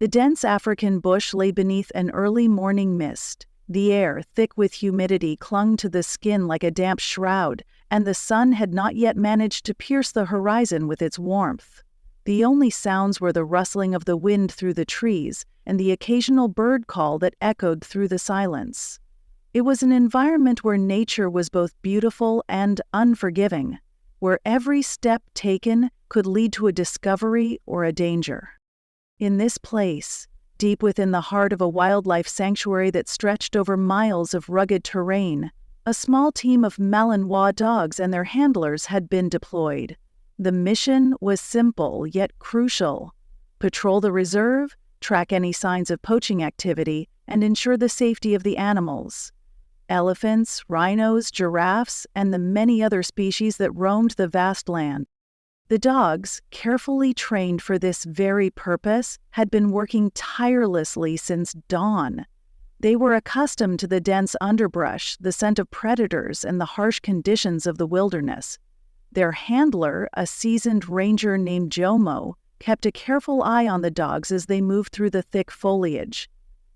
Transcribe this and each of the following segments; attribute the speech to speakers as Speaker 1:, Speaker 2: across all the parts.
Speaker 1: The dense African bush lay beneath an early morning mist. The air, thick with humidity, clung to the skin like a damp shroud, and the sun had not yet managed to pierce the horizon with its warmth. The only sounds were the rustling of the wind through the trees and the occasional bird call that echoed through the silence. It was an environment where nature was both beautiful and unforgiving, where every step taken could lead to a discovery or a danger. In this place, deep within the heart of a wildlife sanctuary that stretched over miles of rugged terrain, a small team of Malinois dogs and their handlers had been deployed. The mission was simple yet crucial: patrol the reserve, track any signs of poaching activity, and ensure the safety of the animals. Elephants, rhinos, giraffes, and the many other species that roamed the vast land. The dogs, carefully trained for this very purpose, had been working tirelessly since dawn. They were accustomed to the dense underbrush, the scent of predators, and the harsh conditions of the wilderness. Their handler, a seasoned ranger named Jomo, kept a careful eye on the dogs as they moved through the thick foliage.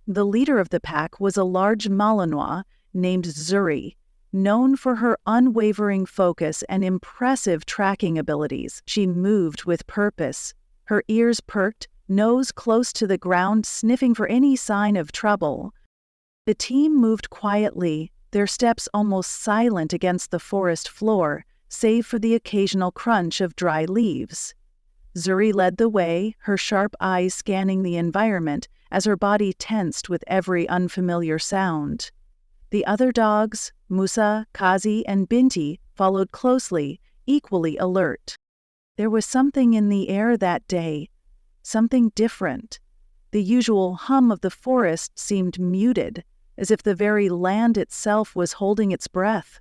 Speaker 1: The leader of the pack was a large Malinois named Zuri. Known for her unwavering focus and impressive tracking abilities, she moved with purpose, her ears perked, nose close to the ground, sniffing for any sign of trouble. The team moved quietly, their steps almost silent against the forest floor, save for the occasional crunch of dry leaves. Zuri led the way, her sharp eyes scanning the environment as her body tensed with every unfamiliar sound. The other dogs, Musa, Kazi, and Binti, followed closely, equally alert. There was something in the air that day, something different. The usual hum of the forest seemed muted, as if the very land itself was holding its breath.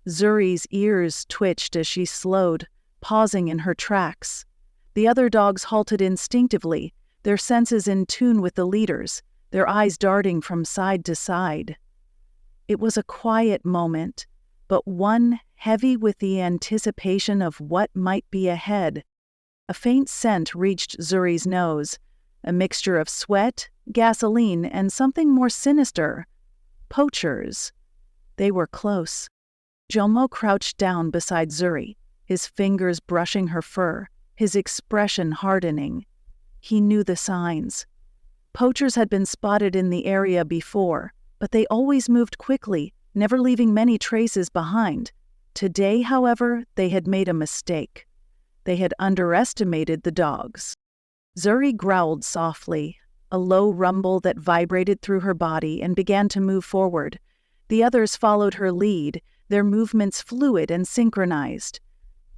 Speaker 1: Zuri's ears twitched as she slowed, pausing in her tracks. The other dogs halted instinctively, their senses in tune with the leaders, their eyes darting from side to side. It was a quiet moment, but one heavy with the anticipation of what might be ahead. A faint scent reached Zuri's nose, a mixture of sweat, gasoline, and something more sinister. Poachers. They were close. Jomo crouched down beside Zuri, his fingers brushing her fur, his expression hardening. He knew the signs. Poachers had been spotted in the area before, but they always moved quickly, never leaving many traces behind. Today, however, they had made a mistake. They had underestimated the dogs. Zuri growled softly, a low rumble that vibrated through her body, and began to move forward. The others followed her lead, their movements fluid and synchronized.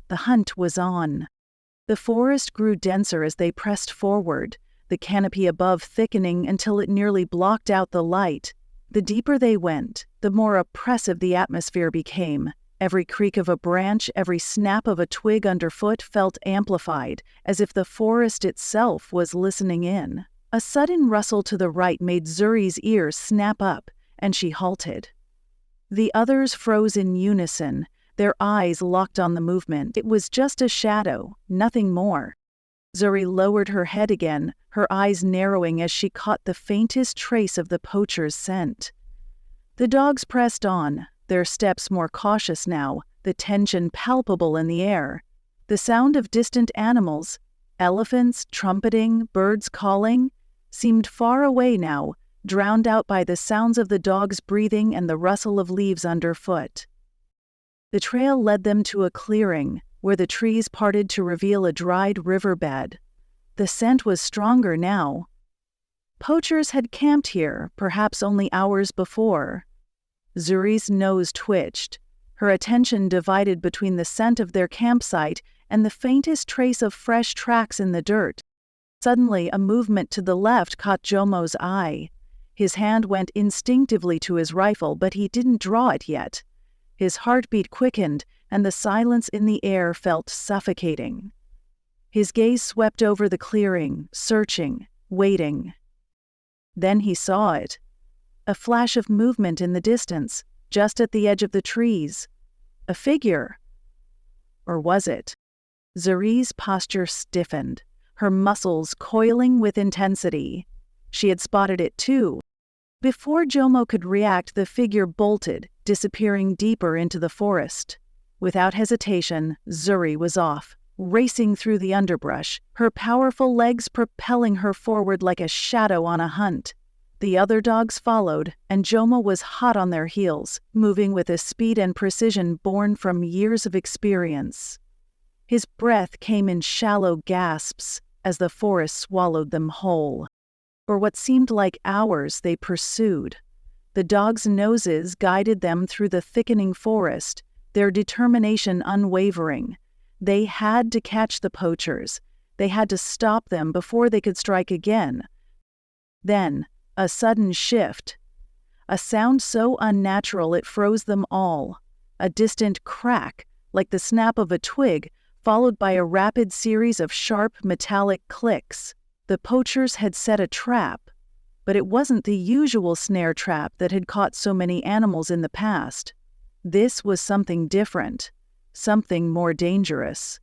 Speaker 1: The hunt was on. The forest grew denser as they pressed forward, the canopy above thickening until it nearly blocked out the light. The deeper they went, the more oppressive the atmosphere became. Every creak of a branch, every snap of a twig underfoot felt amplified, as if the forest itself was listening in. A sudden rustle to the right made Zuri's ears snap up, and she halted. The others froze in unison, their eyes locked on the movement. It was just a shadow, nothing more. Zuri lowered her head again, her eyes narrowing as she caught the faintest trace of the poacher's scent. The dogs pressed on, their steps more cautious now, the tension palpable in the air. The sound of distant animals, elephants trumpeting, birds calling, seemed far away now, drowned out by the sounds of the dogs breathing and the rustle of leaves underfoot. The trail led them to a clearing, where the trees parted to reveal a dried riverbed. The scent was stronger now. Poachers had camped here, perhaps only hours before. Zuri's nose twitched, her attention divided between the scent of their campsite and the faintest trace of fresh tracks in the dirt. Suddenly, a movement to the left caught Jomo's eye. His hand went instinctively to his rifle, but he didn't draw it yet. His heartbeat quickened, and the silence in the air felt suffocating. His gaze swept over the clearing, searching, waiting. Then he saw it. A flash of movement in the distance, just at the edge of the trees. A figure. Or was it? Zuri's posture stiffened. her muscles coiling with intensity. She had spotted it too. Before Jomo could react, the figure bolted, disappearing deeper into the forest. Without hesitation, Zuri was off, racing through the underbrush, her powerful legs propelling her forward like a shadow on a hunt. The other dogs followed, and Jomo was hot on their heels, moving with a speed and precision born from years of experience. His breath came in shallow gasps as the forest swallowed them whole. For what seemed like hours, they pursued. The dogs' noses guided them through the thickening forest, their determination unwavering. They had to catch the poachers. They had to stop them before they could strike again. Then, a sudden shift. A sound so unnatural it froze them all. A distant crack, like the snap of a twig, followed by a rapid series of sharp metallic clicks. The poachers had set a trap, but it wasn't the usual snare trap that had caught so many animals in the past. This was something different, something more dangerous,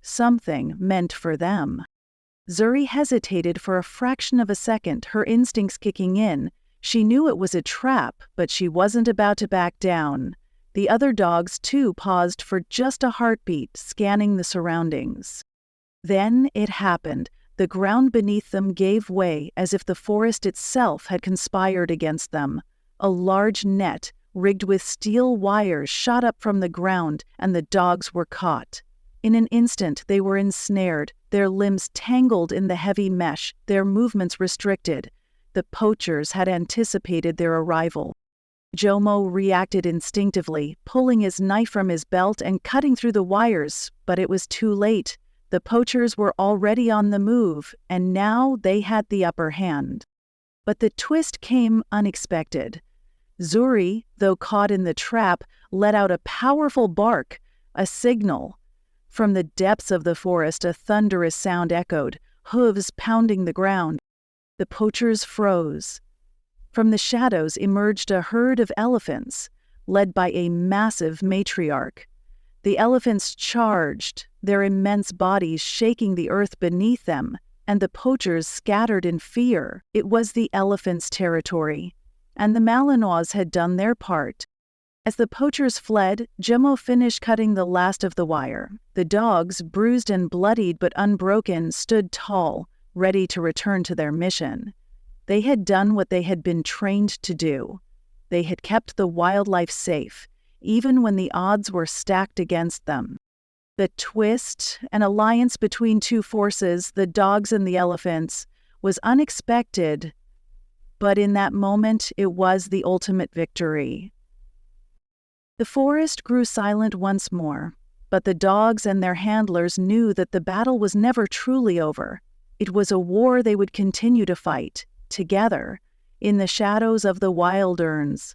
Speaker 1: something meant for them. Zuri hesitated for a fraction of a second, her instincts kicking in. She knew it was a trap, but she wasn't about to back down. The other dogs, too, paused for just a heartbeat, scanning the surroundings. Then it happened. The ground beneath them gave way as if the forest itself had conspired against them. A large net, rigged with steel wires, shot up from the ground, and the dogs were caught. In an instant, they were ensnared, their limbs tangled in the heavy mesh, their movements restricted. The poachers had anticipated their arrival. Jomo reacted instinctively, pulling his knife from his belt and cutting through the wires, but it was too late. The poachers were already on the move, and now they had the upper hand. But the twist came unexpected. Zuri, though caught in the trap, let out a powerful bark, a signal. From the depths of the forest, a thunderous sound echoed, hooves pounding the ground. The poachers froze. From the shadows emerged a herd of elephants, led by a massive matriarch. The elephants charged, their immense bodies shaking the earth beneath them, and the poachers scattered in fear. It was the elephants' territory, and the Malinois had done their part. As the poachers fled, Jomo finished cutting the last of the wire. The dogs, bruised and bloodied but unbroken, stood tall, ready to return to their mission. They had done what they had been trained to do. They had kept the wildlife safe, even when the odds were stacked against them. The twist, an alliance between two forces, the dogs and the elephants, was unexpected, but in that moment it was the ultimate victory. The forest grew silent once more, but the dogs and their handlers knew that the battle was never truly over. It was a war they would continue to fight, together, in the shadows of the wild urns.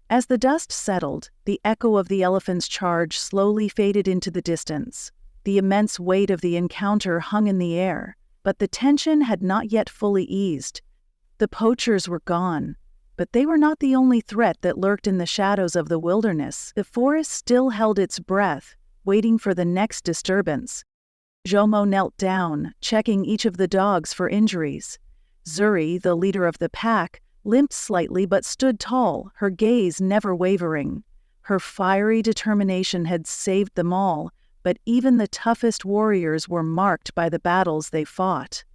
Speaker 1: As the dust settled, the echo of the elephant's charge slowly faded into the distance. The immense weight of the encounter hung in the air, but the tension had not yet fully eased. The poachers were gone, but they were not the only threat that lurked in the shadows of the wilderness. The forest still held its breath, waiting for the next disturbance. Jomo knelt down, checking each of the dogs for injuries. Zuri, the leader of the pack, limped slightly but stood tall, her gaze never wavering. Her fiery determination had saved them all, but even the toughest warriors were marked by the battles they fought.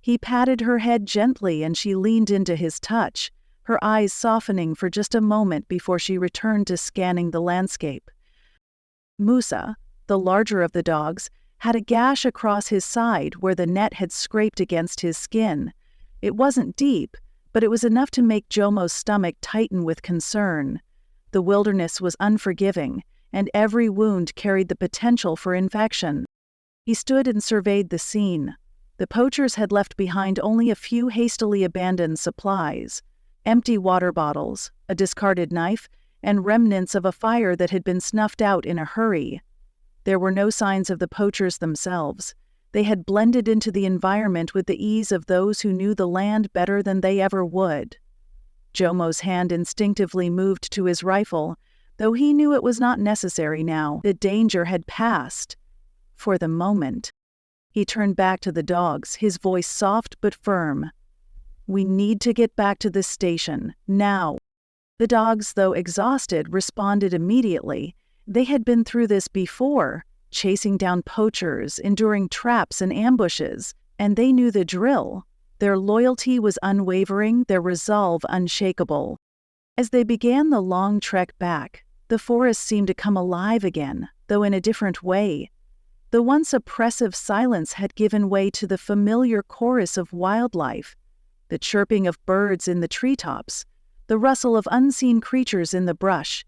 Speaker 1: He patted her head gently and she leaned into his touch, her eyes softening for just a moment before she returned to scanning the landscape. Musa, the larger of the dogs, had a gash across his side where the net had scraped against his skin. It wasn't deep, but it was enough to make Jomo's stomach tighten with concern. The wilderness was unforgiving, and every wound carried the potential for infection. He stood and surveyed the scene. The poachers had left behind only a few hastily abandoned supplies: empty water bottles, a discarded knife, and remnants of a fire that had been snuffed out in a hurry. There were no signs of the poachers themselves. They had blended into the environment with the ease of those who knew the land better than they ever would. Jomo's hand instinctively moved to his rifle, though he knew it was not necessary now. The danger had passed. For the moment. He turned back to the dogs, his voice soft but firm. "We need to get back to this station, now." The dogs, though exhausted, responded immediately. They had been through this before, chasing down poachers, enduring traps and ambushes, and they knew the drill. Their loyalty was unwavering, their resolve unshakable. As they began the long trek back, the forest seemed to come alive again, though in a different way. The once oppressive silence had given way to the familiar chorus of wildlife, the chirping of birds in the treetops, the rustle of unseen creatures in the brush.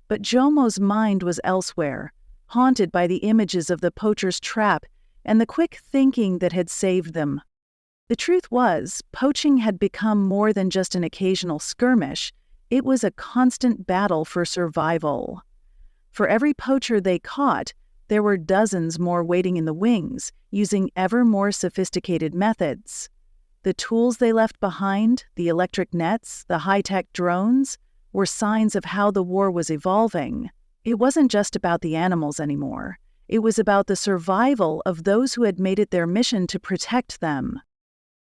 Speaker 1: But Jomo's mind was elsewhere, haunted by the images of the poacher's trap and the quick thinking that had saved them. The truth was, poaching had become more than just an occasional skirmish. It was a constant battle for survival. For every poacher they caught, there were dozens more waiting in the wings, using ever more sophisticated methods. The tools they left behind, the electric nets, the high-tech drones, were signs of how the war was evolving. It wasn't just about the animals anymore. It was about the survival of those who had made it their mission to protect them.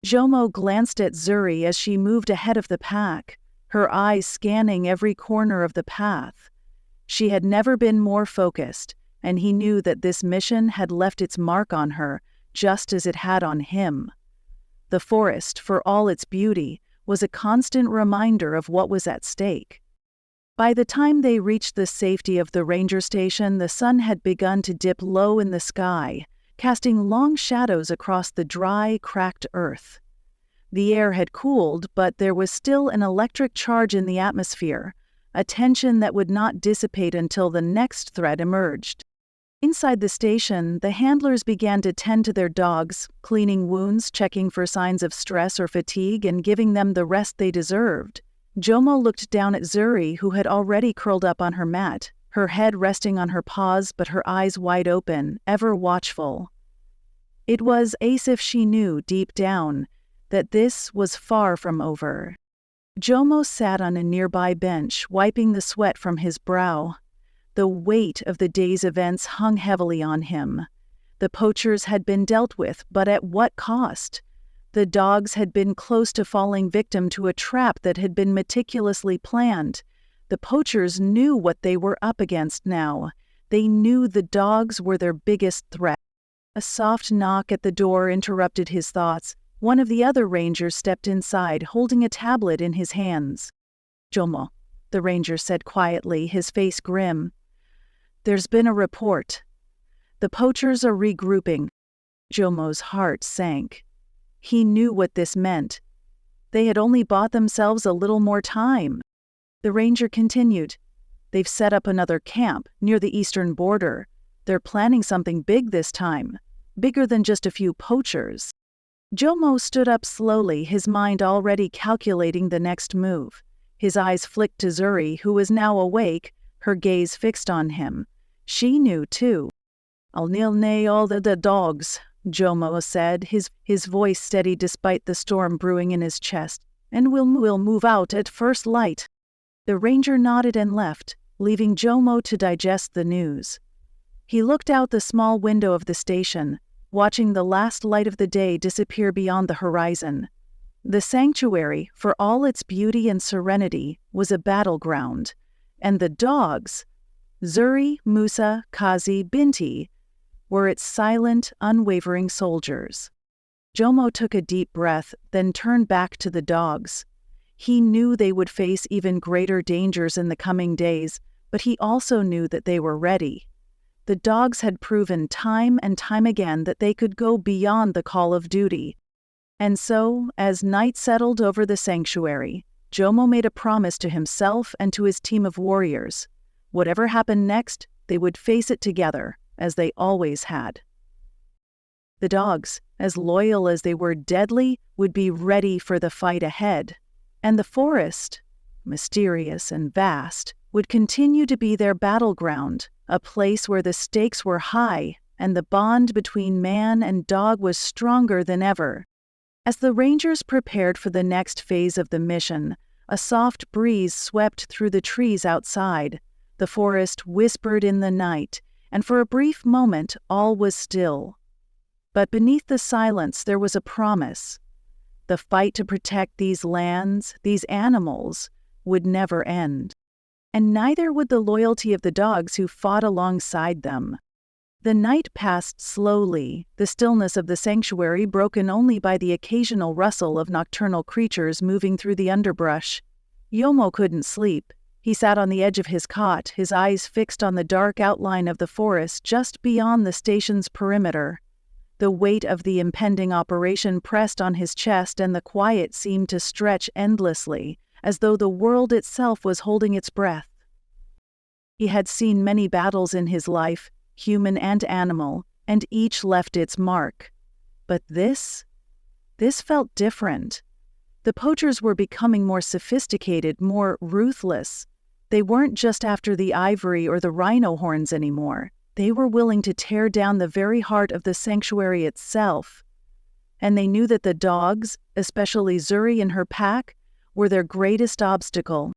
Speaker 1: Jomo glanced at Zuri as she moved ahead of the pack, her eyes scanning every corner of the path. She had never been more focused, and he knew that this mission had left its mark on her, just as it had on him. The forest, for all its beauty, was a constant reminder of what was at stake. By the time they reached the safety of the ranger station, the sun had begun to dip low in the sky, casting long shadows across the dry, cracked earth. The air had cooled, but there was still an electric charge in the atmosphere, a tension that would not dissipate until the next threat emerged. Inside the station, the handlers began to tend to their dogs, cleaning wounds, checking for signs of stress or fatigue, and giving them the rest they deserved. Jomo looked down at Zuri, who had already curled up on her mat, her head resting on her paws but her eyes wide open, ever watchful. It was as if she knew, deep down, that this was far from over. Jomo sat on a nearby bench, wiping the sweat from his brow. The weight of the day's events hung heavily on him. The poachers had been dealt with, but at what cost? The dogs had been close to falling victim to a trap that had been meticulously planned. The poachers knew what they were up against now. They knew the dogs were their biggest threat. A soft knock at the door interrupted his thoughts. One of the other rangers stepped inside, holding a tablet in his hands. "Jomo," the ranger said quietly, his face grim. "There's been a report. The poachers are regrouping." Jomo's heart sank. He knew what this meant. They had only bought themselves a little more time. The ranger continued, "They've set up another camp near the eastern border. They're planning something big this time, bigger than just a few poachers." Jomo stood up slowly, his mind already calculating the next move. His eyes flicked to Zuri, who was now awake, her gaze fixed on him. She knew, too. "I'll nail all the dogs," Jomo said, his voice steady despite the storm brewing in his chest, "and we'll move out at first light." The ranger nodded and left, leaving Jomo to digest the news. He looked out the small window of the station, watching the last light of the day disappear beyond the horizon. The sanctuary, for all its beauty and serenity, was a battleground, and the dogs, Zuri, Musa, Kazi, Binti, were its silent, unwavering soldiers. Jomo took a deep breath, then turned back to the dogs. He knew they would face even greater dangers in the coming days, but he also knew that they were ready. The dogs had proven time and time again that they could go beyond the call of duty. And so, as night settled over the sanctuary, Jomo made a promise to himself and to his team of warriors. Whatever happened next, they would face it together, as they always had. The dogs, as loyal as they were deadly, would be ready for the fight ahead. And the forest, mysterious and vast, would continue to be their battleground, a place where the stakes were high and the bond between man and dog was stronger than ever. As the rangers prepared for the next phase of the mission, a soft breeze swept through the trees outside. The forest whispered in the night, and for a brief moment all was still. But beneath the silence there was a promise. The fight to protect these lands, these animals, would never end. And neither would the loyalty of the dogs who fought alongside them. The night passed slowly, the stillness of the sanctuary broken only by the occasional rustle of nocturnal creatures moving through the underbrush. Jomo couldn't sleep. He sat on the edge of his cot, his eyes fixed on the dark outline of the forest just beyond the station's perimeter. The weight of the impending operation pressed on his chest, and the quiet seemed to stretch endlessly, as though the world itself was holding its breath. He had seen many battles in his life, human and animal, and each left its mark. But this felt different. The poachers were becoming more sophisticated, more ruthless. They weren't just after the ivory or the rhino horns anymore. They were willing to tear down the very heart of the sanctuary itself. And they knew that the dogs, especially Zuri and her pack, were their greatest obstacle.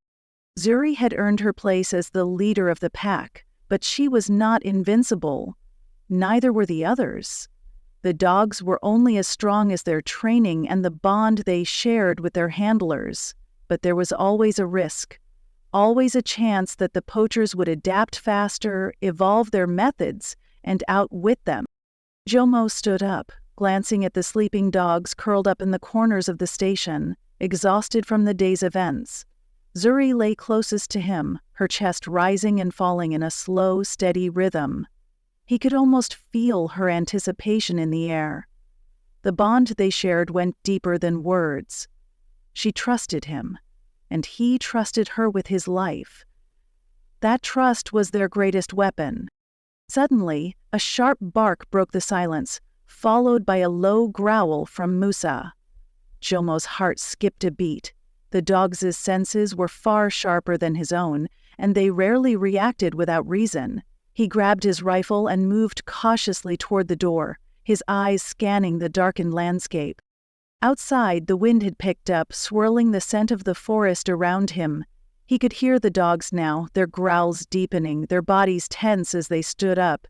Speaker 1: Zuri had earned her place as the leader of the pack, but she was not invincible. Neither were the others. The dogs were only as strong as their training and the bond they shared with their handlers. But there was always a risk. Always a chance that the poachers would adapt faster, evolve their methods, and outwit them. Jomo stood up, glancing at the sleeping dogs curled up in the corners of the station, exhausted from the day's events. Zuri lay closest to him, her chest rising and falling in a slow, steady rhythm. He could almost feel her anticipation in the air. The bond they shared went deeper than words. She trusted him, and he trusted her with his life. That trust was their greatest weapon. Suddenly, a sharp bark broke the silence, followed by a low growl from Musa. Jomo's heart skipped a beat. The dog's senses were far sharper than his own, and they rarely reacted without reason. He grabbed his rifle and moved cautiously toward the door, his eyes scanning the darkened landscape. Outside, the wind had picked up, swirling the scent of the forest around him. He could hear the dogs now, their growls deepening, their bodies tense as they stood up.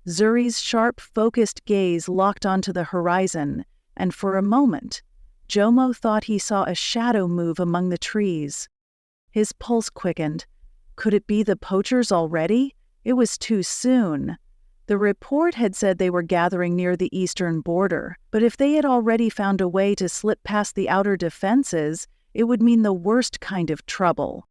Speaker 1: Zuri's sharp, focused gaze locked onto the horizon, and for a moment, Jomo thought he saw a shadow move among the trees. His pulse quickened. Could it be the poachers already? It was too soon. The report had said they were gathering near the eastern border, but if they had already found a way to slip past the outer defenses, it would mean the worst kind of trouble.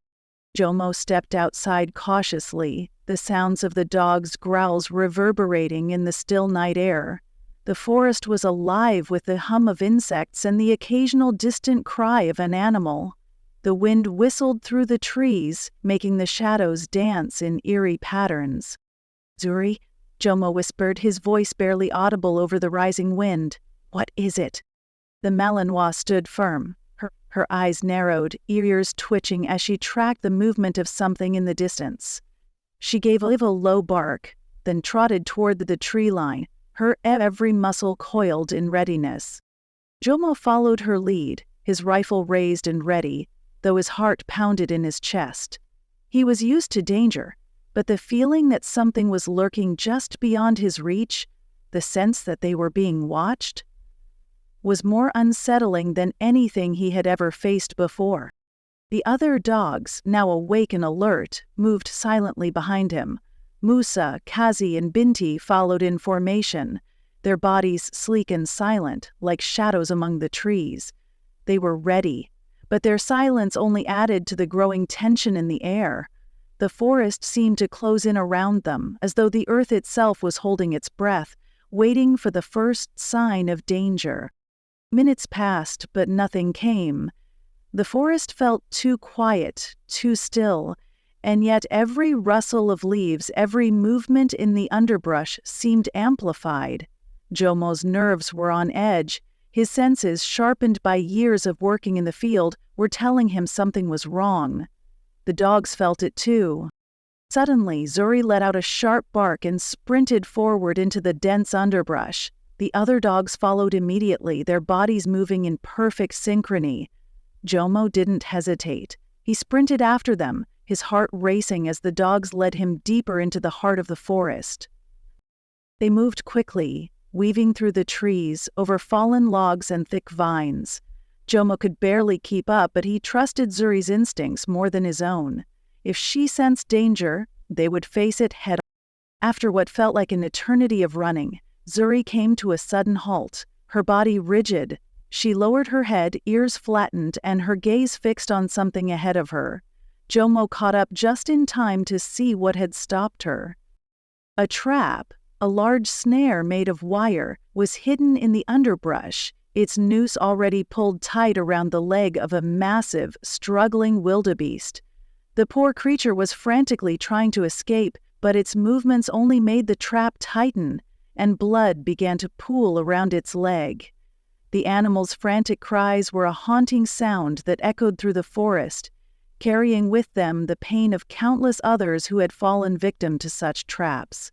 Speaker 1: Jomo stepped outside cautiously, the sounds of the dogs' growls reverberating in the still night air. The forest was alive with the hum of insects and the occasional distant cry of an animal. The wind whistled through the trees, making the shadows dance in eerie patterns. "Zuri," Jomo whispered, his voice barely audible over the rising wind. "What is it?" The Malinois stood firm, her eyes narrowed, ears twitching as she tracked the movement of something in the distance. She gave a low bark, then trotted toward the tree line, her every muscle coiled in readiness. Jomo followed her lead, his rifle raised and ready, though his heart pounded in his chest. He was used to danger, but the feeling that something was lurking just beyond his reach, the sense that they were being watched, was more unsettling than anything he had ever faced before. The other dogs, now awake and alert, moved silently behind him. Musa, Kazi, and Binti followed in formation, their bodies sleek and silent, like shadows among the trees. They were ready, but their silence only added to the growing tension in the air. The forest seemed to close in around them, as though the earth itself was holding its breath, waiting for the first sign of danger. Minutes passed, but nothing came. The forest felt too quiet, too still, and yet every rustle of leaves, every movement in the underbrush seemed amplified. Jomo's nerves were on edge. His senses, sharpened by years of working in the field, were telling him something was wrong. The dogs felt it too. Suddenly, Zuri let out a sharp bark and sprinted forward into the dense underbrush. The other dogs followed immediately, their bodies moving in perfect synchrony. Jomo didn't hesitate. He sprinted after them, his heart racing as the dogs led him deeper into the heart of the forest. They moved quickly, weaving through the trees, over fallen logs and thick vines. Jomo could barely keep up, but he trusted Zuri's instincts more than his own. If she sensed danger, they would face it head on. After what felt like an eternity of running, Zuri came to a sudden halt, her body rigid. She lowered her head, ears flattened, and her gaze fixed on something ahead of her. Jomo caught up just in time to see what had stopped her. A trap, a large snare made of wire, was hidden in the underbrush, its noose already pulled tight around the leg of a massive, struggling wildebeest. The poor creature was frantically trying to escape, but its movements only made the trap tighten, and blood began to pool around its leg. The animal's frantic cries were a haunting sound that echoed through the forest, carrying with them the pain of countless others who had fallen victim to such traps.